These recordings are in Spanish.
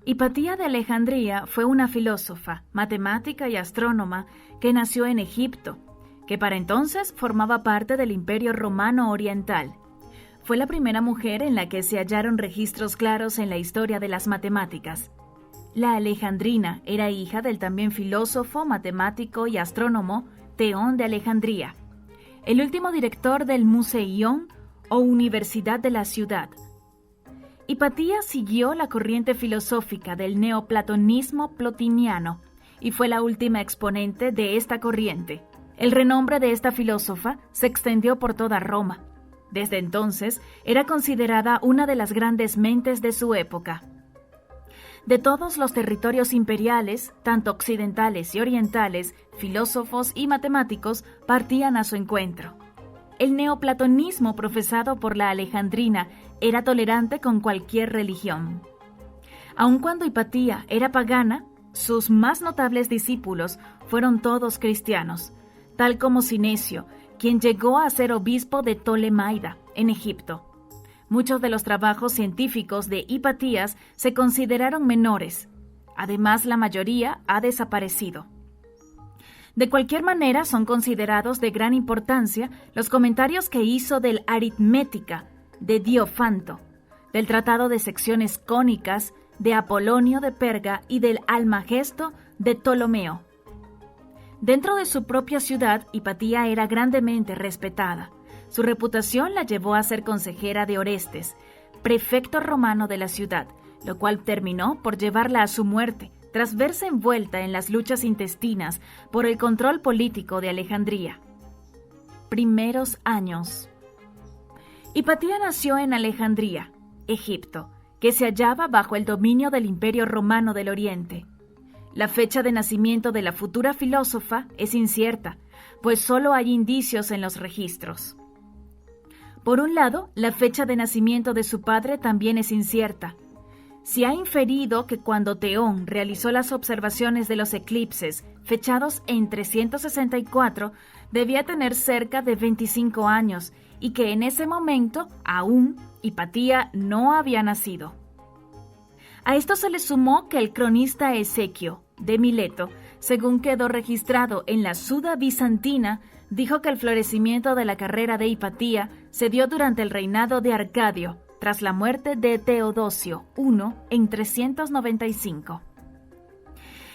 Hipatía de Alejandría fue una filósofa, matemática y astrónoma que nació en Egipto, que para entonces formaba parte del Imperio Romano Oriental. Fue la primera mujer en la que se hallaron registros claros en la historia de las matemáticas. La alejandrina era hija del también filósofo, matemático y astrónomo Teón de Alejandría, el último director del Museión o Universidad de la ciudad. Hipatía siguió la corriente filosófica del neoplatonismo plotiniano y fue la última exponente de esta corriente. El renombre de esta filósofa se extendió por toda Roma. Desde entonces era considerada una de las grandes mentes de su época. De todos los territorios imperiales, tanto occidentales y orientales, filósofos y matemáticos partían a su encuentro. El neoplatonismo profesado por la alejandrina era tolerante con cualquier religión. Aun cuando Hipatía era pagana, sus más notables discípulos fueron todos cristianos, tal como Cinecio, quien llegó a ser obispo de Ptolemaida, en Egipto. Muchos de los trabajos científicos de Hipatías se consideraron menores. Además, la mayoría ha desaparecido. De cualquier manera, son considerados de gran importancia los comentarios que hizo del Aritmética de Diofanto, del Tratado de Secciones Cónicas de Apolonio de Perga y del Almagesto de Ptolomeo. Dentro de su propia ciudad, Hipatía era grandemente respetada. Su reputación la llevó a ser consejera de Orestes, prefecto romano de la ciudad, lo cual terminó por llevarla a su muerte, tras verse envuelta en las luchas intestinas por el control político de Alejandría. Primeros años. Hipatía nació en Alejandría, Egipto, que se hallaba bajo el dominio del Imperio Romano del Oriente. La fecha de nacimiento de la futura filósofa es incierta, pues solo hay indicios en los registros. Por un lado, la fecha de nacimiento de su padre también es incierta. Se ha inferido que cuando Teón realizó las observaciones de los eclipses, fechados en 364, debía tener cerca de 25 años y que en ese momento, aún, Hipatía no había nacido. A esto se le sumó que el cronista Ezequio, de Mileto, según quedó registrado en la Suda Bizantina, dijo que el florecimiento de la carrera de Hipatía se dio durante el reinado de Arcadio, tras la muerte de Teodosio I en 395.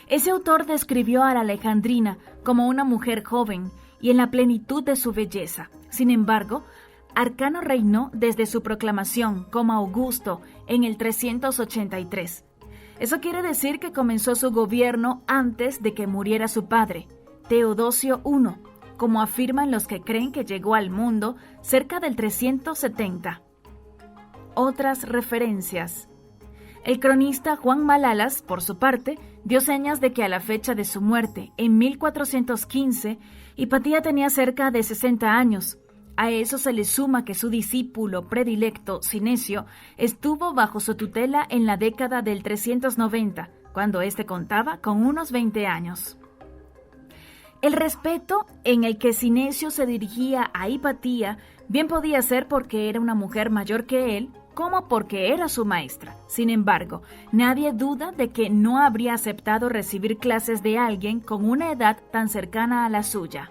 Ese autor describió a la alejandrina como una mujer joven y en la plenitud de su belleza. Sin embargo, Arcano reinó desde su proclamación como Augusto en el 383. Eso quiere decir que comenzó su gobierno antes de que muriera su padre, Teodosio I, como afirman los que creen que llegó al mundo cerca del 370. Otras referencias. El cronista Juan Malalas, por su parte, dio señas de que a la fecha de su muerte, en 1415, Hipatía tenía cerca de 60 años. A eso se le suma que su discípulo predilecto, Cinecio, estuvo bajo su tutela en la década del 390, cuando éste contaba con unos 20 años. El respeto en el que Cinecio se dirigía a Hipatía bien podía ser porque era una mujer mayor que él, como porque era su maestra. Sin embargo, nadie duda de que no habría aceptado recibir clases de alguien con una edad tan cercana a la suya.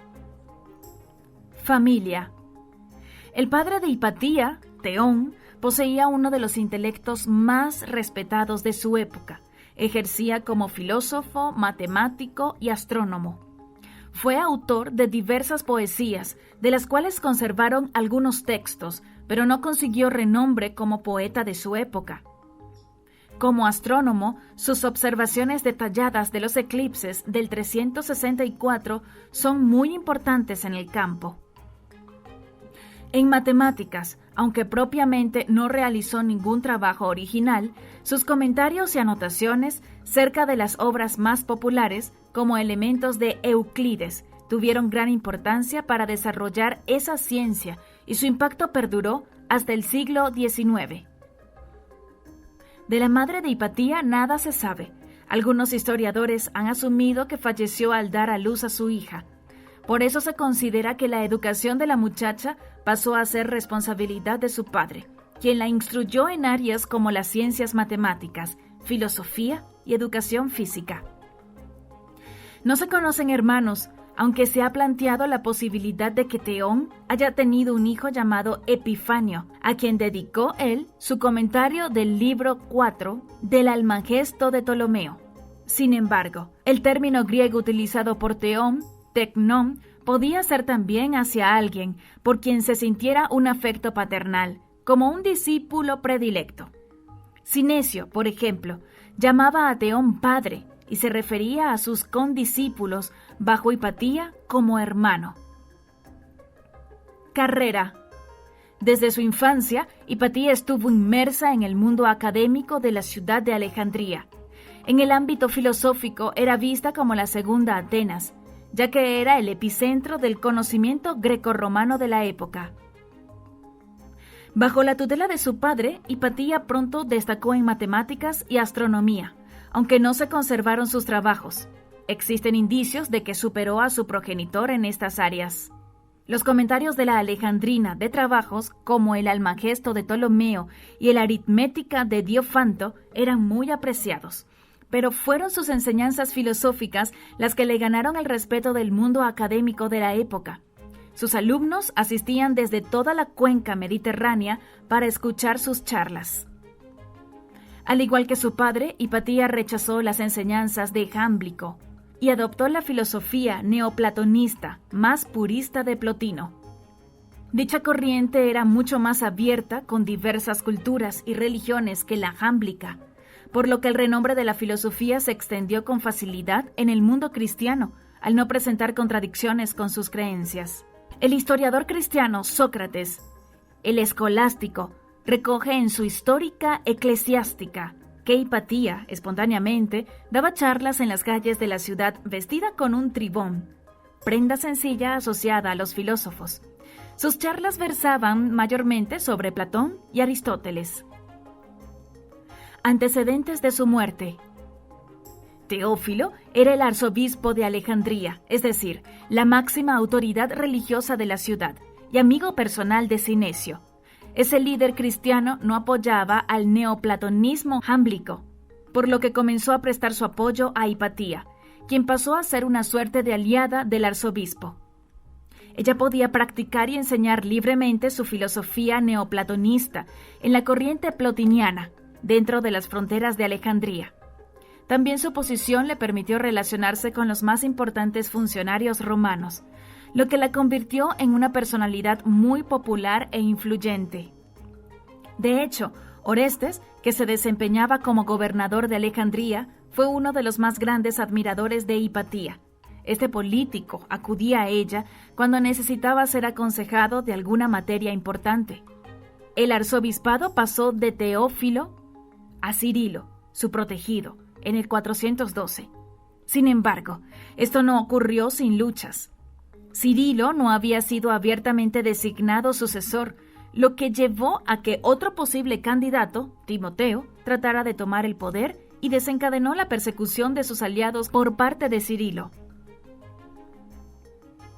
Familia. El padre de Hipatía, Teón, poseía uno de los intelectos más respetados de su época. Ejercía como filósofo, matemático y astrónomo. Fue autor de diversas poesías, de las cuales conservaron algunos textos, pero no consiguió renombre como poeta de su época. Como astrónomo, sus observaciones detalladas de los eclipses del 364 son muy importantes en el campo. En matemáticas, aunque propiamente no realizó ningún trabajo original, sus comentarios y anotaciones cerca de las obras más populares, como elementos de Euclides, tuvieron gran importancia para desarrollar esa ciencia y su impacto perduró hasta el siglo XIX. De la madre de Hipatía nada se sabe. Algunos historiadores han asumido que falleció al dar a luz a su hija. Por eso se considera que la educación de la muchacha pasó a ser responsabilidad de su padre, quien la instruyó en áreas como las ciencias matemáticas, filosofía y educación física. No se conocen hermanos, aunque se ha planteado la posibilidad de que Teón haya tenido un hijo llamado Epifanio, a quien dedicó él su comentario del libro 4 del Almagesto de Ptolomeo. Sin embargo, el término griego utilizado por Teón, teknon, podía ser también hacia alguien por quien se sintiera un afecto paternal, como un discípulo predilecto. Sinesio, por ejemplo, llamaba a Teón padre y se refería a sus condiscípulos bajo Hipatía como hermano. Carrera. Desde su infancia, Hipatía estuvo inmersa en el mundo académico de la ciudad de Alejandría. En el ámbito filosófico era vista como la segunda Atenas, ya que era el epicentro del conocimiento grecorromano de la época. Bajo la tutela de su padre, Hipatía pronto destacó en matemáticas y astronomía, aunque no se conservaron sus trabajos. Existen indicios de que superó a su progenitor en estas áreas. Los comentarios de la Alejandrina de trabajos como el Almagesto de Ptolomeo y el Aritmética de Diofanto eran muy apreciados, pero fueron sus enseñanzas filosóficas las que le ganaron el respeto del mundo académico de la época. Sus alumnos asistían desde toda la cuenca mediterránea para escuchar sus charlas. Al igual que su padre, Hipatía rechazó las enseñanzas de Jámblico y adoptó la filosofía neoplatonista, más purista de Plotino. Dicha corriente era mucho más abierta con diversas culturas y religiones que la jámblica, por lo que el renombre de la filosofía se extendió con facilidad en el mundo cristiano, al no presentar contradicciones con sus creencias. El historiador cristiano Sócrates, el escolástico, recoge en su Histórica Eclesiástica que Hipatía, espontáneamente, daba charlas en las calles de la ciudad vestida con un tribón, prenda sencilla asociada a los filósofos. Sus charlas versaban mayormente sobre Platón y Aristóteles. Antecedentes de su muerte. Teófilo era el arzobispo de Alejandría, es decir, la máxima autoridad religiosa de la ciudad, y amigo personal de Sinesio. Ese líder cristiano no apoyaba al neoplatonismo jámblico, por lo que comenzó a prestar su apoyo a Hipatía, quien pasó a ser una suerte de aliada del arzobispo. Ella podía practicar y enseñar libremente su filosofía neoplatonista en la corriente plotiniana, dentro de las fronteras de Alejandría. También su posición le permitió relacionarse con los más importantes funcionarios romanos, lo que la convirtió en una personalidad muy popular e influyente. De hecho, Orestes, que se desempeñaba como gobernador de Alejandría, fue uno de los más grandes admiradores de Hipatía. Este político acudía a ella cuando necesitaba ser aconsejado de alguna materia importante. El arzobispado pasó de Teófilo a Cirilo, su protegido, en el 412. Sin embargo, esto no ocurrió sin luchas. Cirilo no había sido abiertamente designado sucesor, lo que llevó a que otro posible candidato, Timoteo, tratara de tomar el poder y desencadenó la persecución de sus aliados por parte de Cirilo.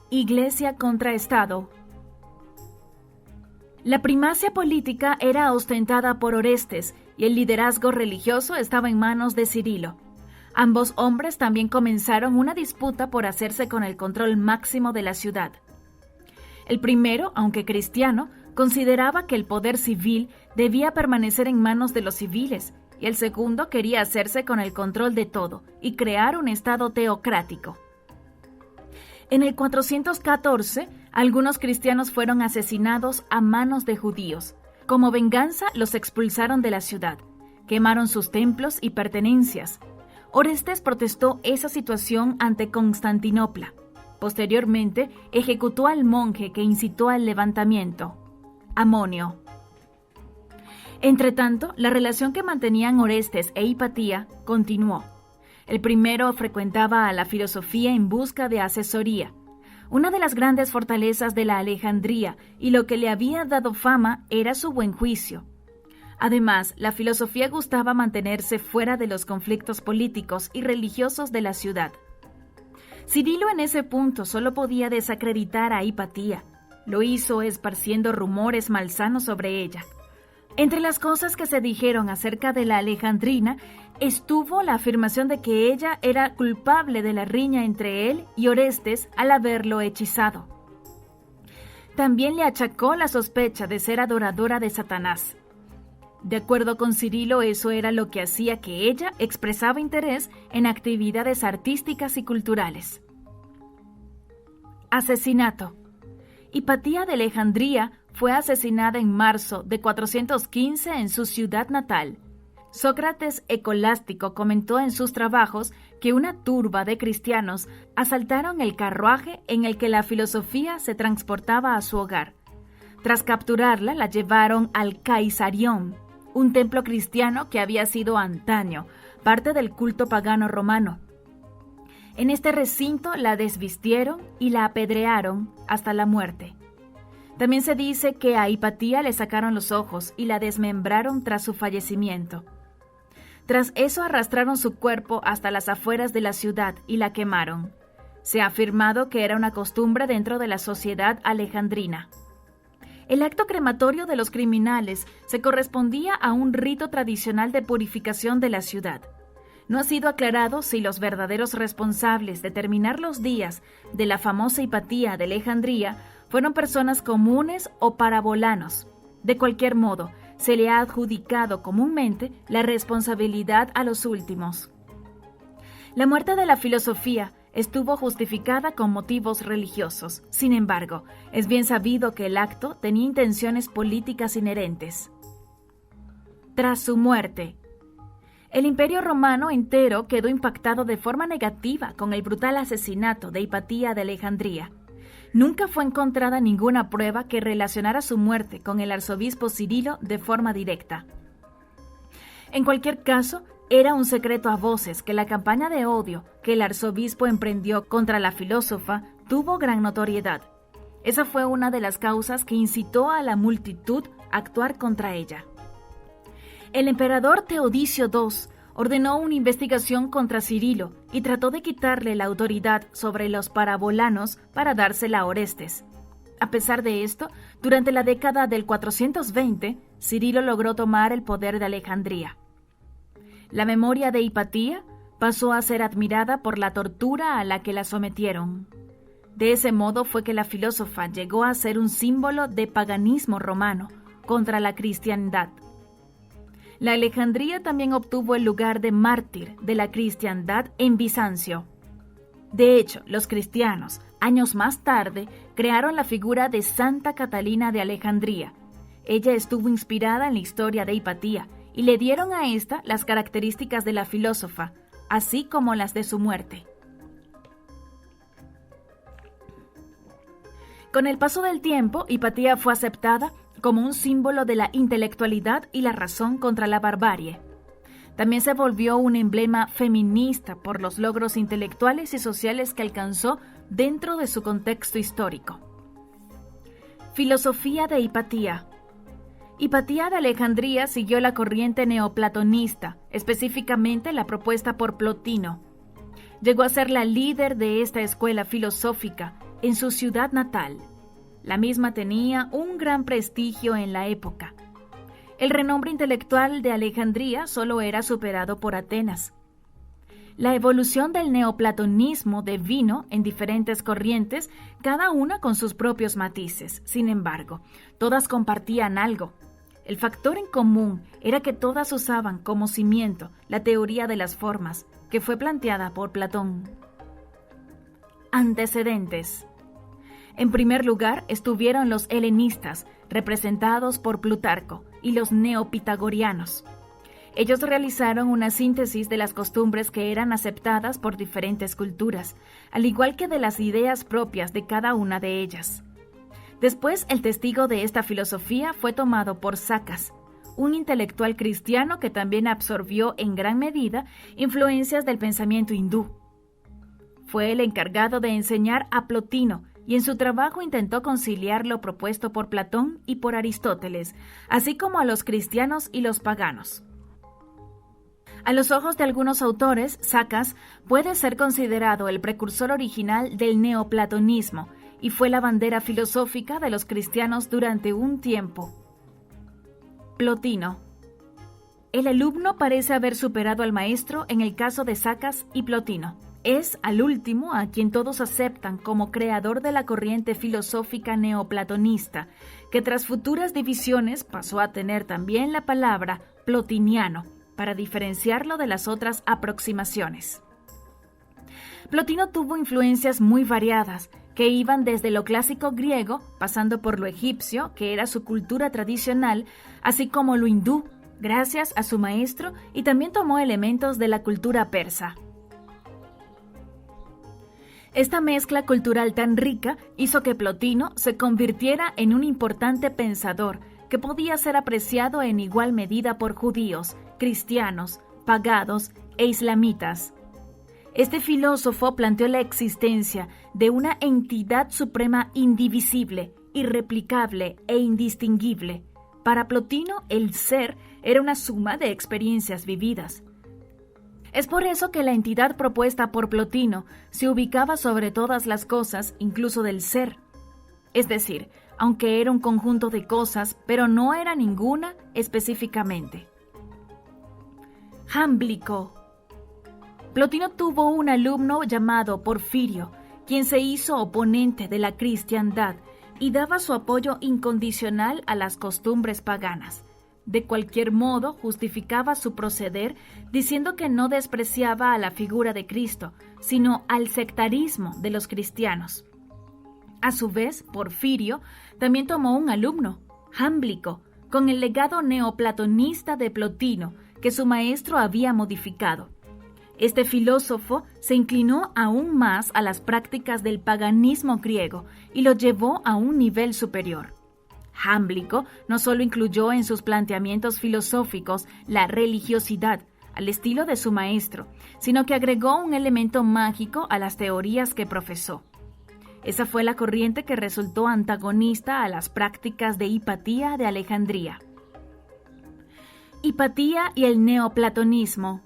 Iglesia contra Estado. La primacia política era ostentada por Orestes y el liderazgo religioso estaba en manos de Cirilo. Ambos hombres también comenzaron una disputa por hacerse con el control máximo de la ciudad. El primero, aunque cristiano, consideraba que el poder civil debía permanecer en manos de los civiles, y el segundo quería hacerse con el control de todo y crear un estado teocrático. En el 414, algunos cristianos fueron asesinados a manos de judíos. Como venganza, los expulsaron de la ciudad, quemaron sus templos y pertenencias. Orestes protestó esa situación ante Constantinopla. Posteriormente, ejecutó al monje que incitó al levantamiento, Amonio. Entretanto, la relación que mantenían Orestes e Hipatía continuó. El primero frecuentaba a la filosofía en busca de asesoría, una de las grandes fortalezas de la Alejandría, y lo que le había dado fama era su buen juicio. Además, la filosofía gustaba mantenerse fuera de los conflictos políticos y religiosos de la ciudad. Cirilo en ese punto solo podía desacreditar a Hipatía. Lo hizo esparciendo rumores malsanos sobre ella. Entre las cosas que se dijeron acerca de la Alejandrina, estuvo la afirmación de que ella era culpable de la riña entre él y Orestes al haberlo hechizado. También le achacó la sospecha de ser adoradora de Satanás. De acuerdo con Cirilo, eso era lo que hacía que ella expresaba interés en actividades artísticas y culturales. Asesinato. Hipatía de Alejandría fue asesinada en marzo de 415 en su ciudad natal. Sócrates Escolástico comentó en sus trabajos que una turba de cristianos asaltaron el carruaje en el que la filosofía se transportaba a su hogar. Tras capturarla, la llevaron al Caesarion, un templo cristiano que había sido antaño parte del culto pagano romano. En este recinto la desvistieron y la apedrearon hasta la muerte. También se dice que a Hipatía le sacaron los ojos y la desmembraron tras su fallecimiento. Tras eso arrastraron su cuerpo hasta las afueras de la ciudad y la quemaron. Se ha afirmado que era una costumbre dentro de la sociedad alejandrina. El acto crematorio de los criminales se correspondía a un rito tradicional de purificación de la ciudad. No ha sido aclarado si los verdaderos responsables de terminar los días de la famosa Hipatía de Alejandría fueron personas comunes o parabolanos. De cualquier modo, se le ha adjudicado comúnmente la responsabilidad a los últimos. La muerte de la filosofía estuvo justificada con motivos religiosos. Sin embargo, es bien sabido que el acto tenía intenciones políticas inherentes. Tras su muerte, el Imperio Romano entero quedó impactado de forma negativa con el brutal asesinato de Hipatía de Alejandría. Nunca fue encontrada ninguna prueba que relacionara su muerte con el arzobispo Cirilo de forma directa. En cualquier caso, era un secreto a voces que la campaña de odio que el arzobispo emprendió contra la filósofa tuvo gran notoriedad. Esa fue una de las causas que incitó a la multitud a actuar contra ella. El emperador Teodicio II ordenó una investigación contra Cirilo y trató de quitarle la autoridad sobre los parabolanos para dársela a Orestes. A pesar de esto, durante la década del 420, Cirilo logró tomar el poder de Alejandría. La memoria de Hipatía pasó a ser admirada por la tortura a la que la sometieron. De ese modo fue que la filósofa llegó a ser un símbolo de paganismo romano contra la cristiandad. La Alejandría también obtuvo el lugar de mártir de la cristiandad en Bizancio. De hecho, los cristianos, años más tarde, crearon la figura de Santa Catalina de Alejandría. Ella estuvo inspirada en la historia de Hipatía y le dieron a esta las características de la filósofa, así como las de su muerte. Con el paso del tiempo, Hipatía fue aceptada como un símbolo de la intelectualidad y la razón contra la barbarie. También se volvió un emblema feminista por los logros intelectuales y sociales que alcanzó dentro de su contexto histórico. Filosofía de Hipatía. Hipatía de Alejandría siguió la corriente neoplatonista, específicamente la propuesta por Plotino. Llegó a ser la líder de esta escuela filosófica en su ciudad natal. La misma tenía un gran prestigio en la época. El renombre intelectual de Alejandría solo era superado por Atenas. La evolución del neoplatonismo devino en diferentes corrientes, cada una con sus propios matices. Sin embargo, todas compartían algo. El factor en común era que todas usaban como cimiento la teoría de las formas, que fue planteada por Platón. Antecedentes. En primer lugar estuvieron los helenistas, representados por Plutarco, y los neopitagorianos. Ellos realizaron una síntesis de las costumbres que eran aceptadas por diferentes culturas, al igual que de las ideas propias de cada una de ellas. Después, el testigo de esta filosofía fue tomado por Sacas, un intelectual cristiano que también absorbió en gran medida influencias del pensamiento hindú. Fue el encargado de enseñar a Plotino, y en su trabajo intentó conciliar lo propuesto por Platón y por Aristóteles, así como a los cristianos y los paganos. A los ojos de algunos autores, Sacas puede ser considerado el precursor original del neoplatonismo y fue la bandera filosófica de los cristianos durante un tiempo. Plotino. El alumno parece haber superado al maestro en el caso de Sacas y Plotino. Es, al último, a quien todos aceptan como creador de la corriente filosófica neoplatonista, que tras futuras divisiones pasó a tener también la palabra plotiniano, para diferenciarlo de las otras aproximaciones. Plotino tuvo influencias muy variadas, que iban desde lo clásico griego, pasando por lo egipcio, que era su cultura tradicional, así como lo hindú, gracias a su maestro, y también tomó elementos de la cultura persa. Esta mezcla cultural tan rica hizo que Plotino se convirtiera en un importante pensador que podía ser apreciado en igual medida por judíos, cristianos, paganos e islamitas. Este filósofo planteó la existencia de una entidad suprema indivisible, irreplicable e indistinguible. Para Plotino, el ser era una suma de experiencias vividas. Es por eso que la entidad propuesta por Plotino se ubicaba sobre todas las cosas, incluso del ser. Es decir, aunque era un conjunto de cosas, pero no era ninguna específicamente. Jámblico. Plotino tuvo un alumno llamado Porfirio, quien se hizo oponente de la cristiandad y daba su apoyo incondicional a las costumbres paganas. De cualquier modo, justificaba su proceder diciendo que no despreciaba a la figura de Cristo, sino al sectarismo de los cristianos. A su vez, Porfirio también tomó un alumno, Jámblico, con el legado neoplatonista de Plotino, que su maestro había modificado. Este filósofo se inclinó aún más a las prácticas del paganismo griego y lo llevó a un nivel superior. Jámblico no solo incluyó en sus planteamientos filosóficos la religiosidad, al estilo de su maestro, sino que agregó un elemento mágico a las teorías que profesó. Esa fue la corriente que resultó antagonista a las prácticas de Hipatía de Alejandría. Hipatía y el neoplatonismo.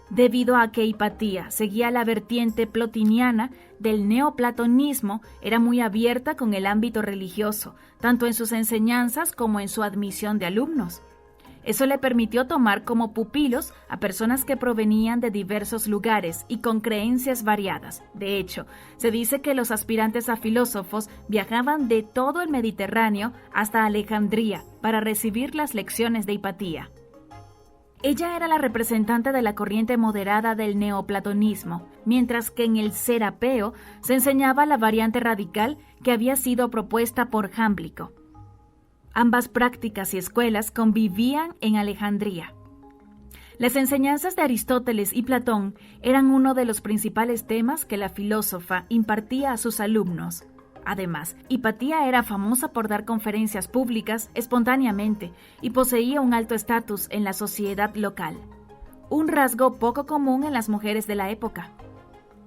Debido a que Hipatía seguía la vertiente plotiniana del neoplatonismo, era muy abierta con el ámbito religioso, tanto en sus enseñanzas como en su admisión de alumnos. Eso le permitió tomar como pupilos a personas que provenían de diversos lugares y con creencias variadas. De hecho, se dice que los aspirantes a filósofos viajaban de todo el Mediterráneo hasta Alejandría para recibir las lecciones de Hipatía. Ella era la representante de la corriente moderada del neoplatonismo, mientras que en el Serapeo se enseñaba la variante radical que había sido propuesta por Jámblico. Ambas prácticas y escuelas convivían en Alejandría. Las enseñanzas de Aristóteles y Platón eran uno de los principales temas que la filósofa impartía a sus alumnos. Además, Hipatía era famosa por dar conferencias públicas espontáneamente y poseía un alto estatus en la sociedad local, un rasgo poco común en las mujeres de la época.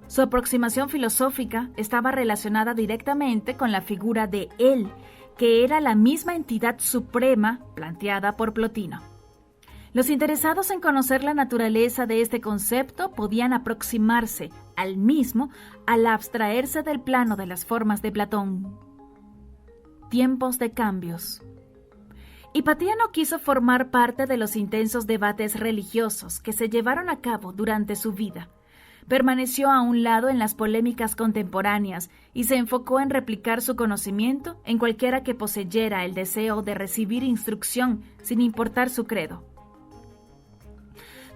Su aproximación filosófica estaba relacionada directamente con la figura de él, que era la misma entidad suprema planteada por Plotino. Los interesados en conocer la naturaleza de este concepto podían aproximarse al mismo al abstraerse del plano de las formas de Platón. Tiempos de cambios. Hipatía no quiso formar parte de los intensos debates religiosos que se llevaron a cabo durante su vida. Permaneció a un lado en las polémicas contemporáneas y se enfocó en replicar su conocimiento en cualquiera que poseyera el deseo de recibir instrucción sin importar su credo.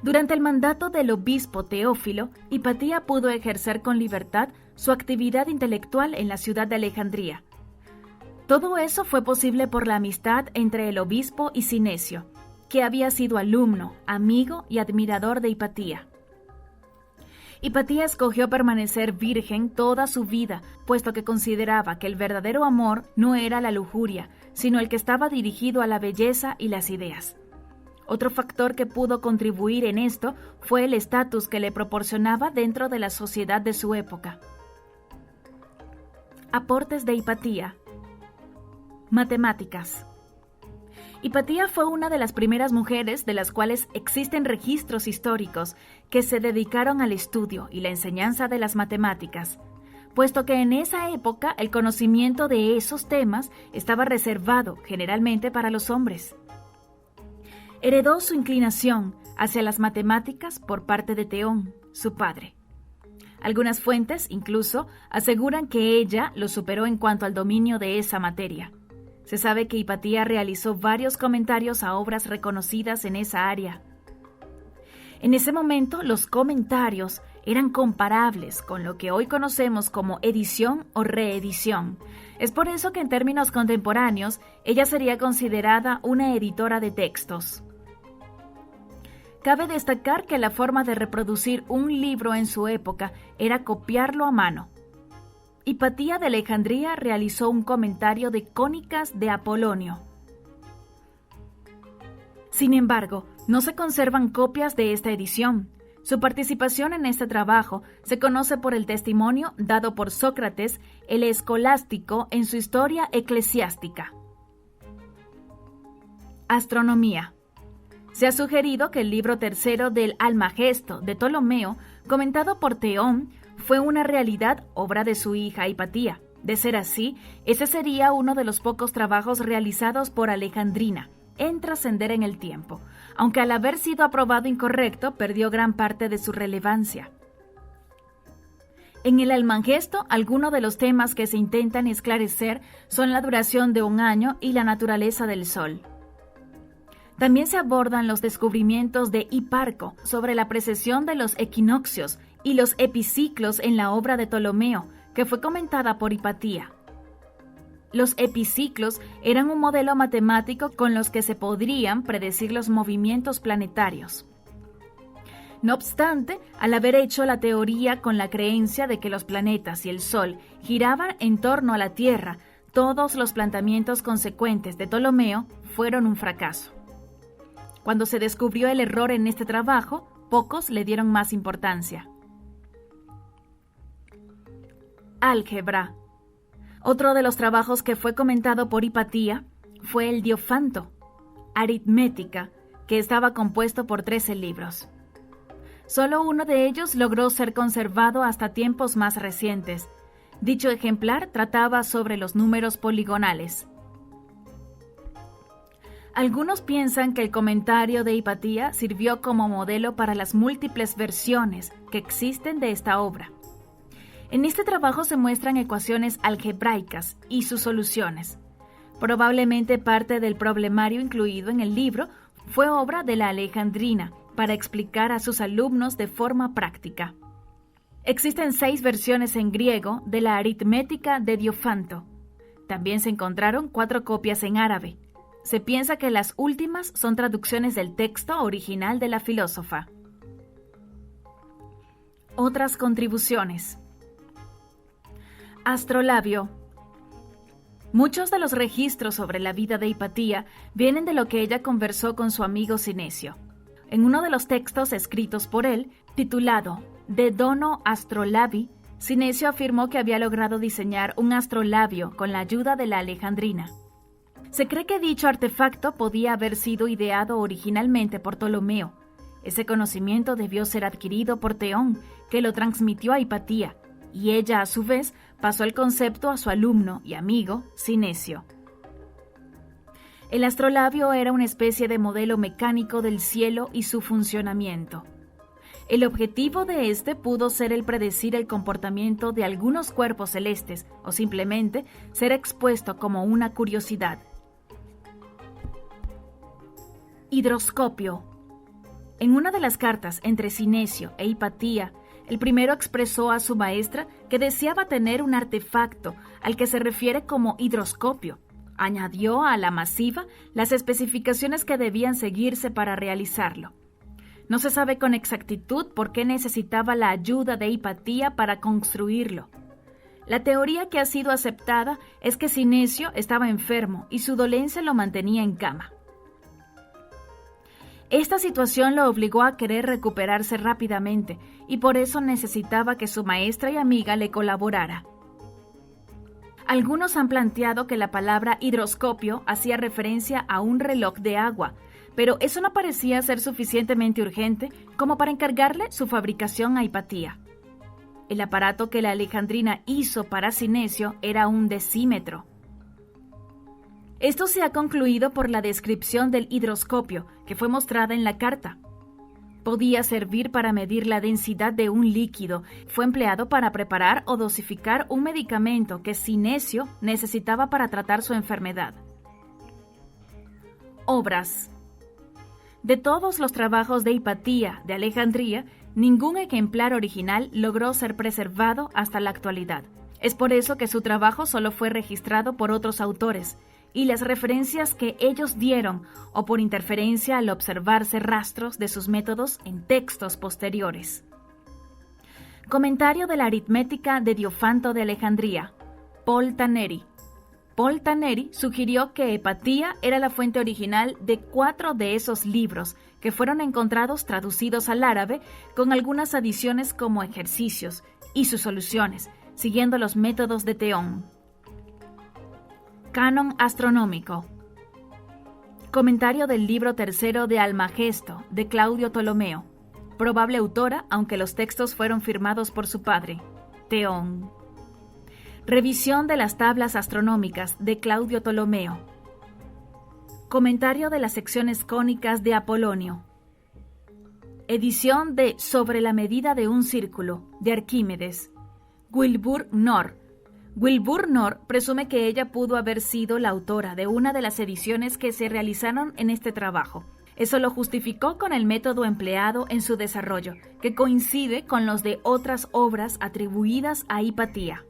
Durante el mandato del obispo Teófilo, Hipatía pudo ejercer con libertad su actividad intelectual en la ciudad de Alejandría. Todo eso fue posible por la amistad entre el obispo y Sinesio, que había sido alumno, amigo y admirador de Hipatía. Hipatía escogió permanecer virgen toda su vida, puesto que consideraba que el verdadero amor no era la lujuria, sino el que estaba dirigido a la belleza y las ideas. Otro factor que pudo contribuir en esto fue el estatus que le proporcionaba dentro de la sociedad de su época. Aportes de Hipatía. Matemáticas. Hipatía fue una de las primeras mujeres de las cuales existen registros históricos que se dedicaron al estudio y la enseñanza de las matemáticas, puesto que en esa época el conocimiento de esos temas estaba reservado generalmente para los hombres. heredó su inclinación hacia las matemáticas por parte de Teón, su padre. Algunas fuentes, incluso, aseguran que ella lo superó en cuanto al dominio de esa materia. Se sabe que Hipatía realizó varios comentarios a obras reconocidas en esa área. En ese momento, los comentarios eran comparables con lo que hoy conocemos como edición o reedición. Es por eso que en términos contemporáneos, ella sería considerada una editora de textos. Cabe destacar que la forma de reproducir un libro en su época era copiarlo a mano. Hipatía de Alejandría realizó un comentario de Cónicas de Apolonio. Sin embargo, no se conservan copias de esta edición. Su participación en este trabajo se conoce por el testimonio dado por Sócrates, el escolástico, en su Historia Eclesiástica. Astronomía. Se ha sugerido que el libro tercero del Almagesto de Ptolomeo, comentado por Teón, fue una realidad obra de su hija Hipatía. De ser así, ese sería uno de los pocos trabajos realizados por Alejandrina en trascender en el tiempo, aunque al haber sido aprobado incorrecto, perdió gran parte de su relevancia. En el Almagesto, algunos de los temas que se intentan esclarecer son la duración de un año y la naturaleza del Sol. También se abordan los descubrimientos de Hiparco sobre la precesión de los equinoccios y los epiciclos en la obra de Ptolomeo, que fue comentada por Hipatía. Los epiciclos eran un modelo matemático con los que se podrían predecir los movimientos planetarios. No obstante, al haber hecho la teoría con la creencia de que los planetas y el Sol giraban en torno a la Tierra, todos los planteamientos consecuentes de Ptolomeo fueron un fracaso. Cuando se descubrió el error en este trabajo, pocos le dieron más importancia. Álgebra. Otro de los trabajos que fue comentado por Hipatía fue el Diofanto, Aritmética, que estaba compuesto por 13 libros. Solo uno de ellos logró ser conservado hasta tiempos más recientes. Dicho ejemplar trataba sobre los números poligonales. Algunos piensan que el comentario de Hipatía sirvió como modelo para las múltiples versiones que existen de esta obra. En este trabajo se muestran ecuaciones algebraicas y sus soluciones. Probablemente parte del problemario incluido en el libro fue obra de la Alejandrina para explicar a sus alumnos de forma práctica. Existen 6 versiones en griego de la aritmética de Diofanto. También se encontraron 4 copias en árabe. Se piensa que las últimas son traducciones del texto original de la filósofa. Otras contribuciones. Astrolabio. Muchos de los registros sobre la vida de Hipatía vienen de lo que ella conversó con su amigo Sinesio. En uno de los textos escritos por él, titulado De Dono Astrolabi, Sinesio afirmó que había logrado diseñar un astrolabio con la ayuda de la Alejandrina. Se cree que dicho artefacto podía haber sido ideado originalmente por Ptolomeo. Ese conocimiento debió ser adquirido por Teón, que lo transmitió a Hipatía, y ella a su vez pasó el concepto a su alumno y amigo Sinesio. El astrolabio era una especie de modelo mecánico del cielo y su funcionamiento. El objetivo de este pudo ser el predecir el comportamiento de algunos cuerpos celestes o simplemente ser expuesto como una curiosidad. Hidroscopio. En una de las cartas entre Sinesio e Hipatía, el primero expresó a su maestra que deseaba tener un artefacto al que se refiere como hidroscopio. Añadió a la masiva las especificaciones que debían seguirse para realizarlo. No se sabe con exactitud por qué necesitaba la ayuda de Hipatía para construirlo. La teoría que ha sido aceptada es que Sinesio estaba enfermo y su dolencia lo mantenía en cama. Esta situación lo obligó a querer recuperarse rápidamente y por eso necesitaba que su maestra y amiga le colaborara. Algunos han planteado que la palabra hidroscopio hacía referencia a un reloj de agua, pero eso no parecía ser suficientemente urgente como para encargarle su fabricación a Hipatía. El aparato que la Alejandrina hizo para Sinesio era un decímetro. Esto se ha concluido por la descripción del hidroscopio, que fue mostrada en la carta. Podía servir para medir la densidad de un líquido. Fue empleado para preparar o dosificar un medicamento que Sinesio necesitaba para tratar su enfermedad. Obras. De todos los trabajos de Hipatía de Alejandría, ningún ejemplar original logró ser preservado hasta la actualidad. Es por eso que su trabajo solo fue registrado por otros autores, y las referencias que ellos dieron o por interferencia al observarse rastros de sus métodos en textos posteriores. Comentario de la aritmética de Diofanto de Alejandría. Paul Taneri. Paul Taneri sugirió que Hipatía era la fuente original de 4 de esos libros que fueron encontrados traducidos al árabe con algunas adiciones como ejercicios y sus soluciones, siguiendo los métodos de Theón. Canon astronómico. Comentario del libro tercero de Almagesto, de Claudio Ptolomeo. Probable autora, aunque los textos fueron firmados por su padre, Theón. Revisión de las tablas astronómicas, de Claudio Ptolomeo. Comentario de las secciones cónicas de Apolonio. Edición de Sobre la medida de un círculo, de Arquímedes. Wilbur Knorr. Wilbur Knorr presume que ella pudo haber sido la autora de una de las ediciones que se realizaron en este trabajo. Eso lo justificó con el método empleado en su desarrollo, que coincide con los de otras obras atribuidas a Hipatía.